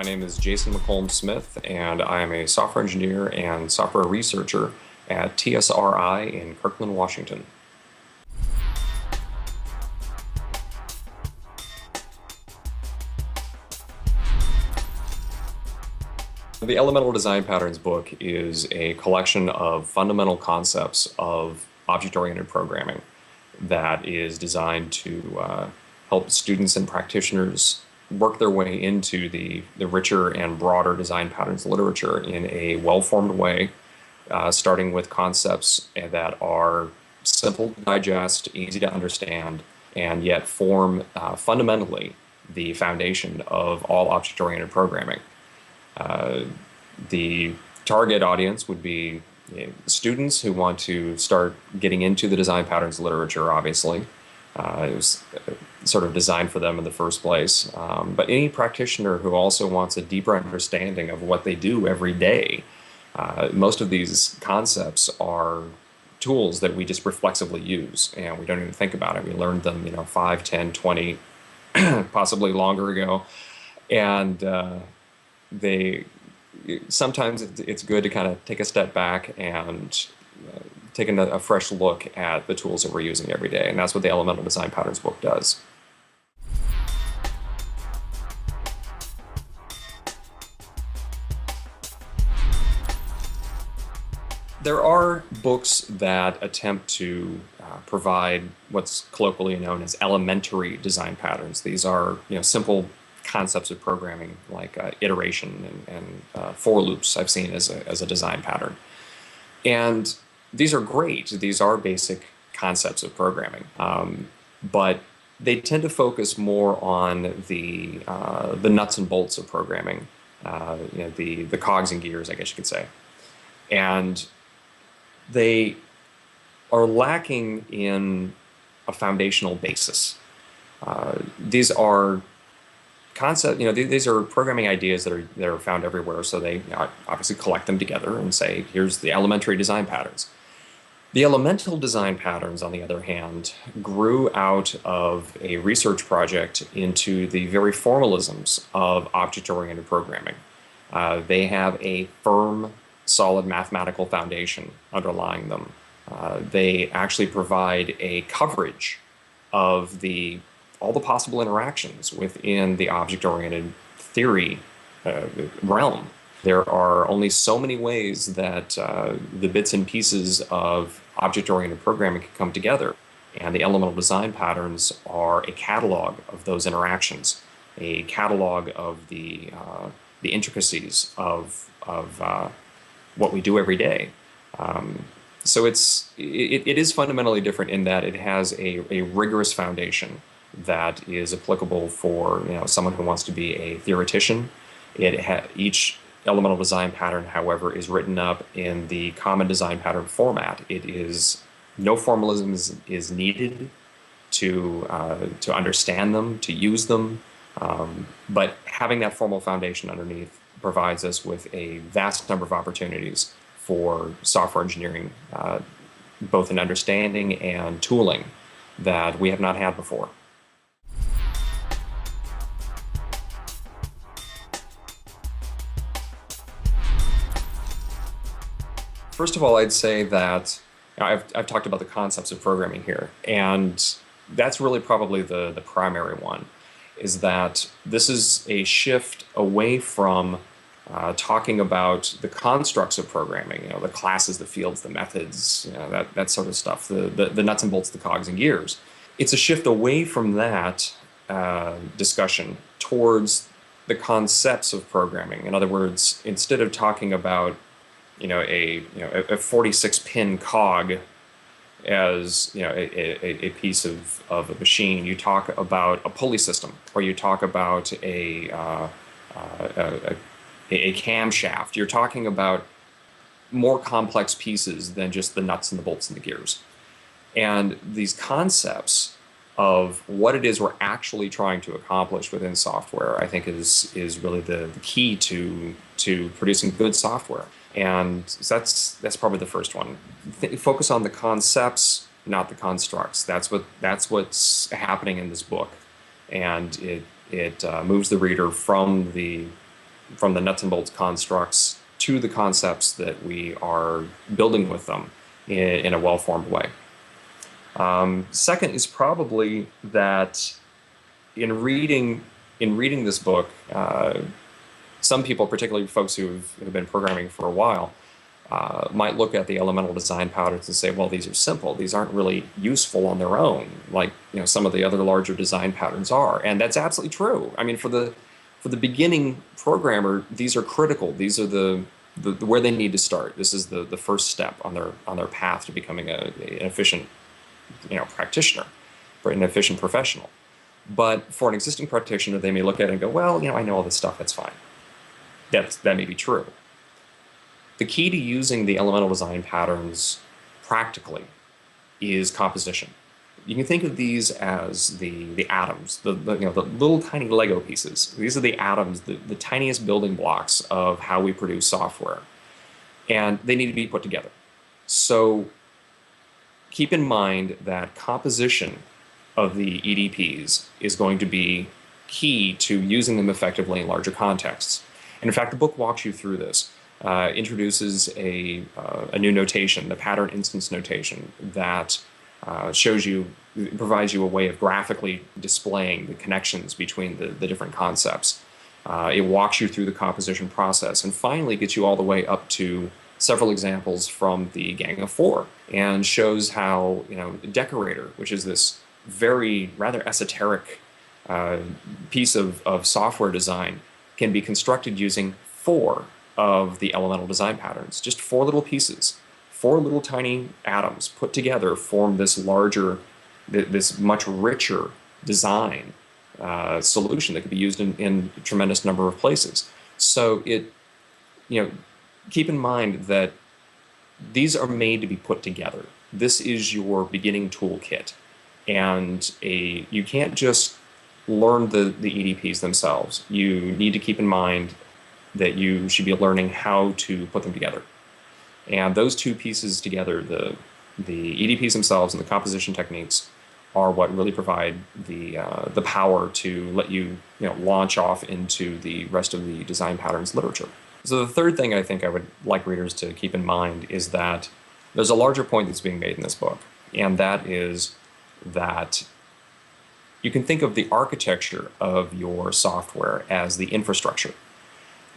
My name is Jason McColm Smith, and I am a software engineer and software researcher at TSRI in Kirkland, Washington. The Elemental Design Patterns book is a collection of fundamental concepts of object-oriented programming that is designed to help students and practitioners work their way into the richer and broader design patterns literature in a well-formed way, starting with concepts that are simple to digest, easy to understand, and yet form fundamentally the foundation of all object-oriented programming. The target audience would be students who want to start getting into the design patterns literature, obviously. It was sort of designed for them in the first place. But any practitioner who also wants a deeper understanding of what they do every day. Most of these concepts are tools that we just reflexively use, and we don't even think about it. We learned them, 5, 10, 20, possibly longer ago. And sometimes it's good to kind of take a step back and take a fresh look at the tools that we're using every day, and that's what the Elemental Design Patterns book does. There are books that attempt to provide what's colloquially known as elementary design patterns. These are simple concepts of programming like iteration and for loops I've seen as a design pattern. And these are great. These are basic concepts of programming. But they tend to focus more on the nuts and bolts of programming, the cogs and gears, I guess you could say. And they are lacking in a foundational basis. These are these are programming ideas that are found everywhere, so they obviously collect them together and say, here's the elementary design patterns. The elemental design patterns, on the other hand, grew out of a research project into the very formalisms of object-oriented programming. They have a firm, solid mathematical foundation underlying them. They actually provide a coverage of all the possible interactions within the object-oriented theory realm. There are only so many ways that the bits and pieces of object-oriented programming can come together, and the elemental design patterns are a catalog of those interactions, a catalog of the intricacies of what we do every day. So it is fundamentally different in that it has a rigorous foundation that is applicable for someone who wants to be a theoretician. Each elemental design pattern, however, is written up in the common design pattern format. No formalism is needed to understand them, to use them, but having that formal foundation underneath provides us with a vast number of opportunities for software engineering, both in understanding and tooling that we have not had before. First of all, I'd say that I've talked about the concepts of programming here, and that's really probably the primary one, is that this is a shift away from talking about the constructs of programming, the classes, the fields, the methods, that sort of stuff, the nuts and bolts, the cogs and gears. It's a shift away from that discussion towards the concepts of programming. In other words, instead of talking about a 46-pin cog as a piece of a machine, you talk about a pulley system, or you talk about a camshaft. You're talking about more complex pieces than just the nuts and the bolts and the gears. And these concepts of what it is we're actually trying to accomplish within software, I think is really the key to producing good software. And so that's probably the first one. Focus on the concepts, not the constructs. That's what's happening in this book, and it moves the reader from the from the nuts and bolts constructs to the concepts that we are building with them in a well-formed way. Second is probably that in reading this book, some people, particularly folks who've been programming for a while, might look at the elemental design patterns and say, well, these are simple. These aren't really useful on their own, like some of the other larger design patterns are. And that's absolutely true. I mean, for the beginning programmer, these are critical. These are the where they need to start. This is the first step on their path to becoming an efficient practitioner, or an efficient professional. But for an existing practitioner, they may look at it and go, well, I know all this stuff. That's fine. That may be true. The key to using the elemental design patterns practically is composition. You can think of these as the atoms, the little tiny Lego pieces. These are the atoms, the tiniest building blocks of how we produce software. And they need to be put together. So keep in mind that composition of the EDPs is going to be key to using them effectively in larger contexts. And in fact, the book walks you through this. Introduces a new notation, the pattern instance notation, that provides you a way of graphically displaying the connections between the different concepts. It walks you through the composition process and finally gets you all the way up to several examples from the Gang of Four and shows how Decorator, which is this very rather esoteric piece of software design, can be constructed using 4 of the elemental design patterns. Just 4 little pieces, 4 little tiny atoms put together form this larger, this much richer design solution that could be used in a tremendous number of places. So keep in mind that these are made to be put together. This is your beginning toolkit, and you can't just learn the EDPs themselves. You need to keep in mind that you should be learning how to put them together. And those 2 pieces together, the EDPs themselves and the composition techniques, are what really provide the power to let you launch off into the rest of the design patterns literature. So the third thing I think I would like readers to keep in mind is that there's a larger point that's being made in this book, and that is that you can think of the architecture of your software as the infrastructure,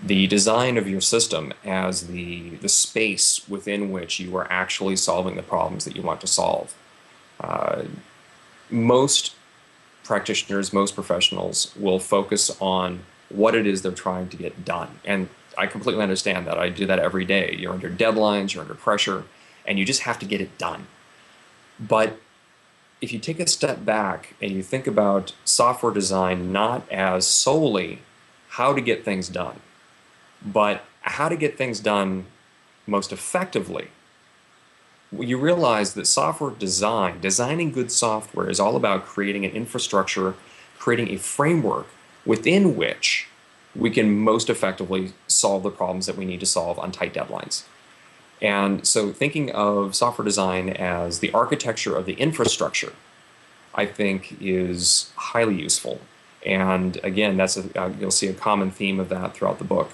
the design of your system as the space within which you are actually solving the problems that you want to solve. Most practitioners, most professionals will focus on what it is they're trying to get done. And I completely understand that. I do that every day. You're under deadlines, you're under pressure, and you just have to get it done. But if you take a step back and you think about software design not as solely how to get things done, but how to get things done most effectively, you realize that software designing good software, is all about creating an infrastructure, creating a framework within which we can most effectively solve the problems that we need to solve on tight deadlines. And so thinking of software design as the architecture of the infrastructure, I think, is highly useful. And again, you'll see a common theme of that throughout the book.